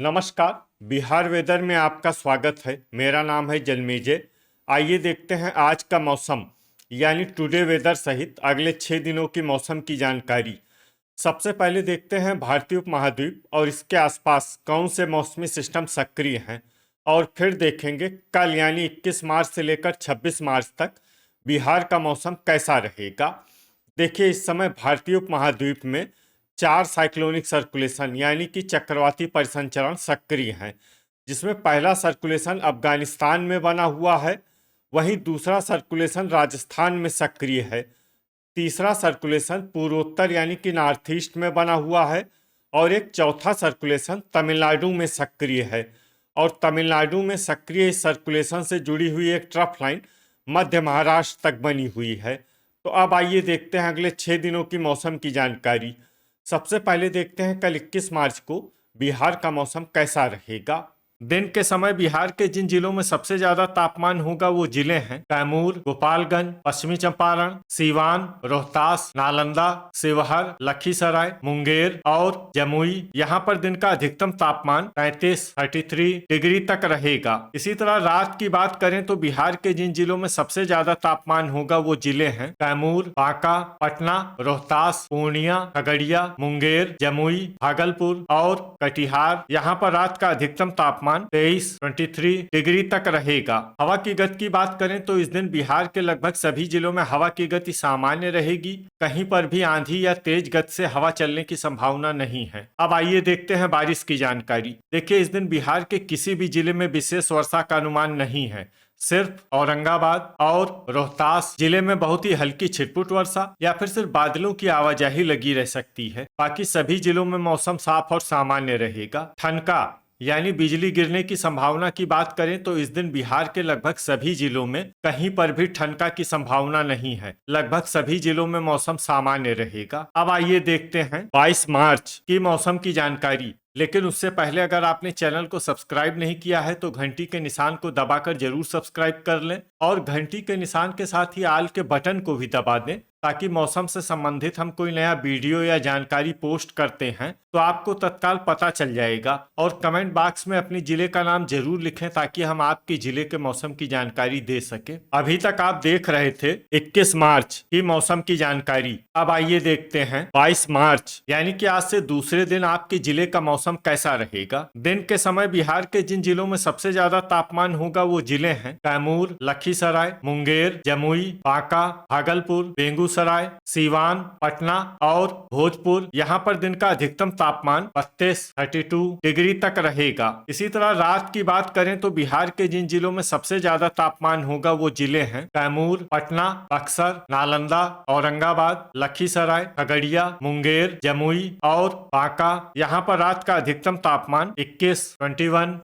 नमस्कार। बिहार वेदर में आपका स्वागत है। मेरा नाम है जन्मेजय। आइए देखते हैं आज का मौसम यानी टुडे वेदर सहित अगले 6 दिनों की मौसम की जानकारी। सबसे पहले देखते हैं भारतीय उपमहाद्वीप और इसके आसपास कौन से मौसमी सिस्टम सक्रिय हैं, और फिर देखेंगे कल यानी 21 मार्च से लेकर 26 मार्च तक बिहार का मौसम कैसा रहेगा। देखिए, इस समय भारतीय उपमहाद्वीप में 4 साइक्लोनिक सर्कुलेशन यानी कि चक्रवाती परिसंचरण सक्रिय हैं, जिसमें पहला सर्कुलेशन अफगानिस्तान में बना हुआ है, वहीं दूसरा सर्कुलेशन राजस्थान में सक्रिय है, तीसरा सर्कुलेशन पूर्वोत्तर यानी कि नॉर्थ ईस्ट में बना हुआ है, और एक चौथा सर्कुलेशन तमिलनाडु में सक्रिय है। और तमिलनाडु में सक्रिय इस सर्कुलेशन से जुड़ी हुई एक ट्रफ लाइन मध्य महाराष्ट्र तक बनी हुई है। तो अब आइए देखते हैं अगले 6 दिनों की मौसम की जानकारी। सबसे पहले देखते हैं कल 21 मार्च को बिहार का मौसम कैसा रहेगा। दिन के समय बिहार के जिन जिलों में सबसे ज्यादा तापमान होगा वो जिले हैं कैमूर, गोपालगंज, पश्चिमी चंपारण, सीवान, रोहतास, नालंदा, शिवहर, लखीसराय, मुंगेर और जमुई। यहाँ पर दिन का अधिकतम तापमान 33 डिग्री तक रहेगा। इसी तरह रात की बात करें तो बिहार के जिन जिलों में सबसे ज्यादा तापमान होगा वो जिले हैं कैमूर, बांका, पटना, रोहतास, पूर्णिया, खगड़िया, मुंगेर, जमुई, भागलपुर और कटिहार। यहाँ पर रात का अधिकतम तापमान 23 डिग्री तक रहेगा। हवा की गति की बात करें तो इस दिन बिहार के लगभग सभी जिलों में हवा की गति सामान्य रहेगी। कहीं पर भी आंधी या तेज गति से हवा चलने की संभावना नहीं है। अब आइए देखते हैं बारिश की जानकारी। देखिए, इस दिन बिहार के किसी भी जिले में विशेष वर्षा का अनुमान नहीं है। सिर्फ औरंगाबाद और रोहतास जिले में बहुत ही हल्की छिटपुट वर्षा या फिर सिर्फ बादलों की आवाजाही लगी रह सकती है। बाकी सभी जिलों में मौसम साफ और सामान्य रहेगा। ठनका यानी बिजली गिरने की संभावना की बात करें तो इस दिन बिहार के लगभग सभी जिलों में कहीं पर भी ठनका की संभावना नहीं है। लगभग सभी जिलों में मौसम सामान्य रहेगा। अब आइए देखते हैं 22 मार्च की मौसम की जानकारी। लेकिन उससे पहले अगर आपने चैनल को सब्सक्राइब नहीं किया है तो घंटी के निशान को दबाकर जरूर सब्सक्राइब कर लें, और घंटी के निशान के साथ ही आल के बटन को भी दबा दें, ताकि मौसम से संबंधित हम कोई नया वीडियो या जानकारी पोस्ट करते हैं तो आपको तत्काल पता चल जाएगा। और कमेंट बॉक्स में अपने जिले का नाम जरूर लिखें ताकि हम आपके जिले के मौसम की जानकारी दे सके। अभी तक आप देख रहे थे 21 मार्च की मौसम की जानकारी। अब आइए देखते हैं 22 मार्च यानी कि आज से दूसरे दिन आपके जिले का मौसम कैसा रहेगा। दिन के समय बिहार के जिन जिलों में सबसे ज्यादा तापमान होगा वो जिले हैं कैमूर, लखीसराय, मुंगेर, जमुई, बांका, भागलपुर, बेगूसराय, सीवान, पटना और भोजपुर। यहाँ पर दिन का अधिकतम तापमान 32 डिग्री तक रहेगा। इसी तरह रात की बात करें तो बिहार के जिन जिलों में सबसे ज्यादा तापमान होगा वो जिले हैं कैमूर, पटना, बक्सर, नालंदा, औरंगाबाद, लखीसराय, खगड़िया, मुंगेर, जमुई और बांका। यहाँ पर रात का अधिकतम तापमान 21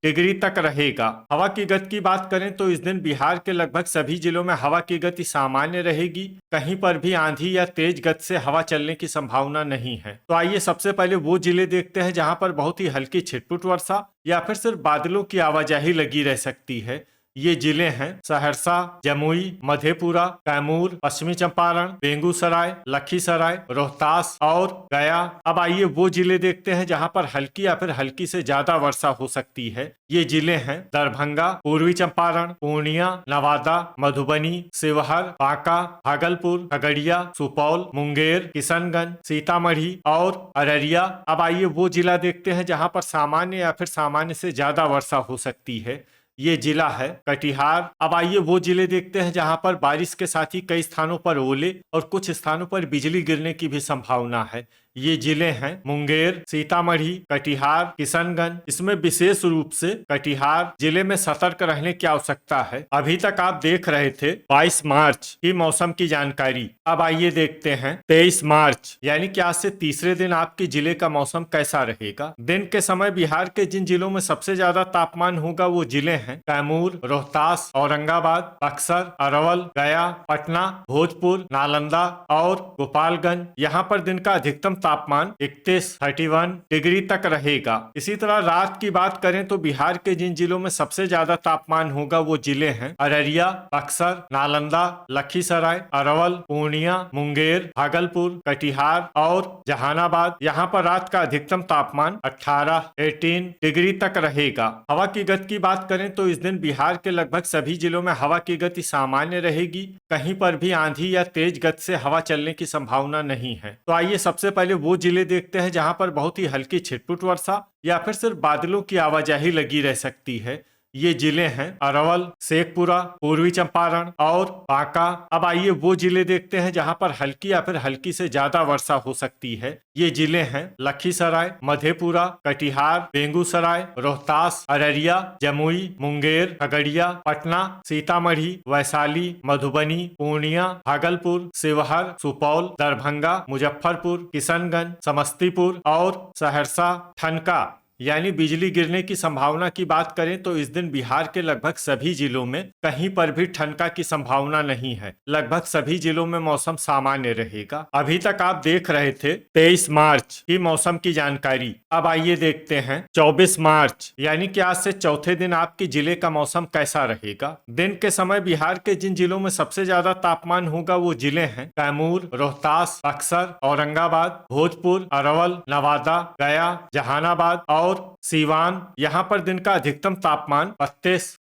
डिग्री तक रहेगा। हवा की गति की बात करें तो इस दिन बिहार के लगभग सभी जिलों में हवा की गति सामान्य रहेगी। कहीं पर भी आंधी या तेज गति से हवा चलने की संभावना नहीं है। तो आइए सबसे पहले वो जिले देखते हैं जहां पर बहुत ही हल्की छिटपुट वर्षा या फिर सिर्फ बादलों की आवाजाही लगी रह सकती है। ये जिले हैं सहरसा, जमुई, मधेपुरा, कैमूर, पश्चिमी चंपारण, बेगूसराय, लखीसराय, रोहतास और गया। अब आइए वो जिले देखते हैं जहां पर हल्की या फिर हल्की से ज्यादा वर्षा हो सकती है। ये जिले हैं दरभंगा, पूर्वी चंपारण, पूर्णिया, नवादा, मधुबनी, शिवहर, बांका, भागलपुर, खगड़िया, सुपौल, मुंगेर, किशनगंज, सीतामढ़ी और अररिया। अब आइए वो जिला देखते हैं जहां पर सामान्य या फिर सामान्य से ज्यादा वर्षा हो सकती है। ये जिला है कटिहार। अब आइए वो जिले देखते हैं जहां पर बारिश के साथ ही कई स्थानों पर ओले और कुछ स्थानों पर बिजली गिरने की भी संभावना है। ये जिले हैं मुंगेर, सीतामढ़ी, कटिहार, किशनगंज। इसमें विशेष रूप से कटिहार जिले में सतर्क रहने की आवश्यकता है। अभी तक आप देख रहे थे 22 मार्च की मौसम की जानकारी। अब आइए देखते हैं 23 मार्च यानी कि आज से तीसरे दिन आपके जिले का मौसम कैसा रहेगा। दिन के समय बिहार के जिन जिलों में सबसे ज्यादा तापमान होगा वो जिले हैं कैमूर, रोहतास, औरंगाबाद, बक्सर, अरवल, गया, पटना, भोजपुर, नालंदा और गोपालगंज। यहाँ पर दिन का अधिकतम तापमान 31 डिग्री तक रहेगा। इसी तरह रात की बात करें तो बिहार के जिन जिलों में सबसे ज्यादा तापमान होगा वो जिले हैं अररिया, बक्सर, नालंदा, लखीसराय, अरवल, पूर्णिया, मुंगेर, भागलपुर, कटिहार और जहानाबाद। यहाँ पर रात का अधिकतम तापमान 18 डिग्री तक रहेगा। हवा की गति की बात करें तो इस दिन बिहार के लगभग सभी जिलों में हवा की गति सामान्य रहेगी। कहीं पर भी आंधी या तेज गति से हवा चलने की संभावना नहीं है। तो आइए सबसे पहले वो जिले देखते हैं जहां पर बहुत ही हल्की छिटपुट वर्षा या फिर सिर्फ बादलों की आवाजाही लगी रह सकती है। ये जिले हैं अरवल, शेखपुरा, पूर्वी चंपारण और बांका। अब आइए वो जिले देखते हैं जहां पर हल्की या फिर हल्की से ज्यादा वर्षा हो सकती है। ये जिले हैं लखीसराय, मधेपुरा, कटिहार, बेगूसराय, रोहतास, अररिया, जमुई, मुंगेर, खगड़िया, पटना, सीतामढ़ी, वैशाली, मधुबनी, पूर्णिया, भागलपुर, शिवहर, सुपौल, दरभंगा, मुजफ्फरपुर, किशनगंज, समस्तीपुर और सहरसा। ठनका यानी बिजली गिरने की संभावना की बात करें तो इस दिन बिहार के लगभग सभी जिलों में कहीं पर भी ठनका की संभावना नहीं है। लगभग सभी जिलों में मौसम सामान्य रहेगा। अभी तक आप देख रहे थे 23 मार्च की मौसम की जानकारी। अब आइए देखते हैं 24 मार्च यानी कि आज से चौथे दिन आपके जिले का मौसम कैसा रहेगा। दिन के समय बिहार के जिन जिलों में सबसे ज्यादा तापमान होगा वो जिले हैं कैमूर, रोहतास, बक्सर, औरंगाबाद, भोजपुर, अरवल, नवादा, गया, जहानाबाद और सीवान। यहाँ पर दिन का अधिकतम तापमान 32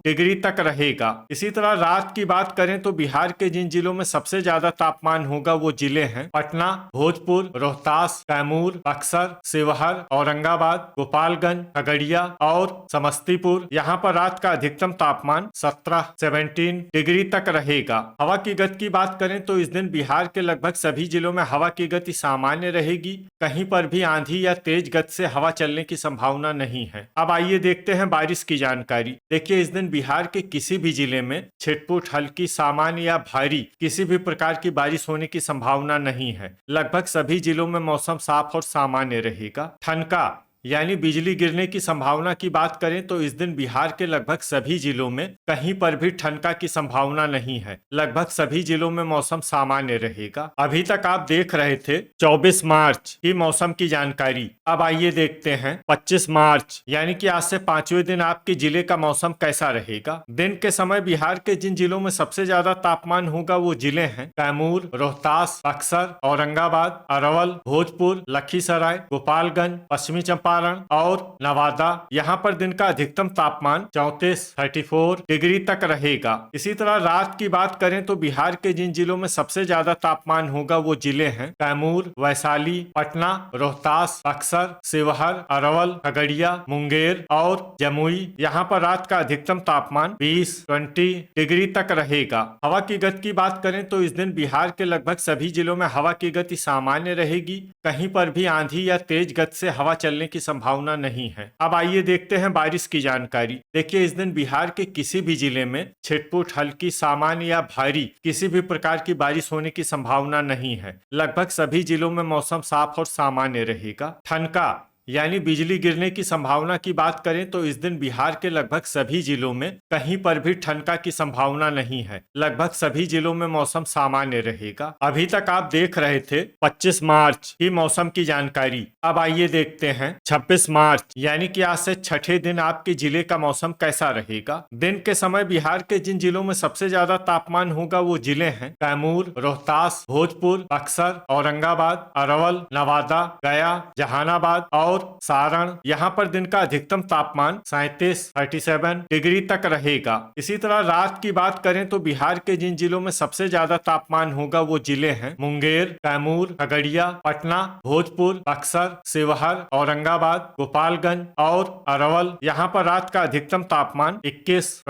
डिग्री तक रहेगा। इसी तरह रात की बात करें तो बिहार के जिन जिलों में सबसे ज्यादा तापमान होगा वो जिले हैं पटना, भोजपुर, रोहतास, कैमूर, बक्सर, शिवहर, औरंगाबाद, गोपालगंज, खगड़िया और समस्तीपुर। यहाँ पर रात का अधिकतम तापमान 17 डिग्री तक रहेगा। हवा की गति की बात करें तो इस दिन बिहार के लगभग सभी जिलों में हवा की गति सामान्य रहेगी। कहीं पर भी आंधी या तेज गति से हवा चलने की संभावना नहीं है। अब आइए देखते हैं बारिश की जानकारी। देखिए इस दिन बिहार के किसी भी जिले में छिटपुट, हल्की, सामान्य या भारी किसी भी प्रकार की बारिश होने की संभावना नहीं है। लगभग सभी जिलों में मौसम साफ और सामान्य रहेगा। ठनका यानी बिजली गिरने की संभावना की बात करें तो इस दिन बिहार के लगभग सभी जिलों में कहीं पर भी ठनका की संभावना नहीं है। लगभग सभी जिलों में मौसम सामान्य रहेगा। अभी तक आप देख रहे थे 24 मार्च की मौसम की जानकारी। अब आइए देखते हैं 25 मार्च यानी कि आज से 5वें दिन आपके जिले का मौसम कैसा रहेगा। दिन के समय बिहार के जिन जिलों में सबसे ज्यादा तापमान होगा वो जिले हैं कैमूर, रोहतास, बक्सर, औरंगाबाद, अरवल, भोजपुर, लखीसराय, गोपालगंज, पश्चिमी चंपारण और नवादा। यहाँ पर दिन का अधिकतम तापमान 34 डिग्री तक रहेगा। इसी तरह रात की बात करें तो बिहार के जिन जिलों में सबसे ज्यादा तापमान होगा वो जिले हैं कैमूर, वैशाली, पटना, रोहतास, बक्सर, शिवहर, अरवल, खगड़िया, मुंगेर और जमुई। यहाँ पर रात का अधिकतम तापमान 20 डिग्री तक रहेगा। हवा की गति की बात करें तो इस दिन बिहार के लगभग सभी जिलों में हवा की गति सामान्य रहेगी। कहीं पर भी आंधी या तेज गति से हवा चलने की संभावना नहीं है। अब आइए देखते हैं बारिश की जानकारी। देखिए इस दिन बिहार के किसी भी जिले में छिटपुट, हल्की, सामान्य या भारी किसी भी प्रकार की बारिश होने की संभावना नहीं है। लगभग सभी जिलों में मौसम साफ और सामान्य रहेगा। ठनका यानी बिजली गिरने की संभावना की बात करें तो इस दिन बिहार के लगभग सभी जिलों में कहीं पर भी ठनका की संभावना नहीं है। लगभग सभी जिलों में मौसम सामान्य रहेगा। अभी तक आप देख रहे थे 25 मार्च की मौसम की जानकारी। अब आइए देखते हैं 26 मार्च यानी कि आज से छठे दिन आपके जिले का मौसम कैसा रहेगा। दिन के समय बिहार के जिन जिलों में सबसे ज्यादा तापमान होगा वो जिले हैं कैमूर, रोहतास, भोजपुर, बक्सर, औरंगाबाद, अरवल, नवादा, गया, जहानाबाद और सारण। यहाँ पर दिन का अधिकतम तापमान 37 डिग्री तक रहेगा। इसी तरह रात की बात करें तो बिहार के जिन जिलों में सबसे ज्यादा तापमान होगा वो जिले हैं मुंगेर, कैमूर, खगड़िया, पटना, भोजपुर, बक्सर, शिवहर, औरंगाबाद, गोपालगंज और अरवल। यहाँ पर रात का अधिकतम तापमान 21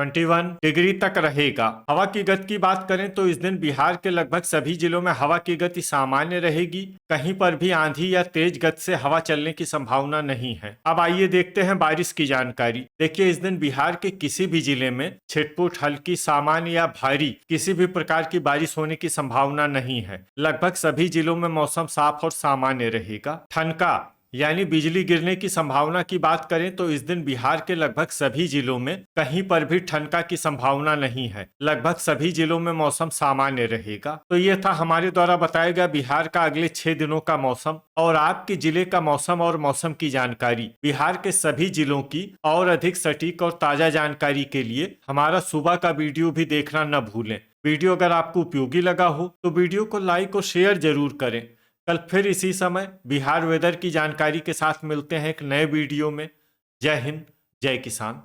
डिग्री तक रहेगा। हवा की गति की बात करें तो इस दिन बिहार के लगभग सभी जिलों में हवा की गति सामान्य रहेगी। कहीं पर भी आंधी या तेज गति से हवा चलने की संभावना नहीं है। अब आइए देखते हैं बारिश की जानकारी। देखिए इस दिन बिहार के किसी भी जिले में छिटपुट, हल्की, सामान्य या भारी किसी भी प्रकार की बारिश होने की संभावना नहीं है। लगभग सभी जिलों में मौसम साफ और सामान्य रहेगा। ठनका यानी बिजली गिरने की संभावना की बात करें तो इस दिन बिहार के लगभग सभी जिलों में कहीं पर भी ठनका की संभावना नहीं है। लगभग सभी जिलों में मौसम सामान्य रहेगा। तो ये था हमारे द्वारा बताया गया बिहार का अगले 6 दिनों का मौसम और आपके जिले का मौसम और मौसम की जानकारी। बिहार के सभी जिलों की और अधिक सटीक और ताजा जानकारी के लिए हमारा सुबह का वीडियो भी देखना न भूलें। वीडियो अगर आपको उपयोगी लगा हो तो वीडियो को लाइक और शेयर जरूर करें। कल फिर इसी समय बिहार वेदर की जानकारी के साथ मिलते हैं एक नए वीडियो में। जय हिंद, जय किसान।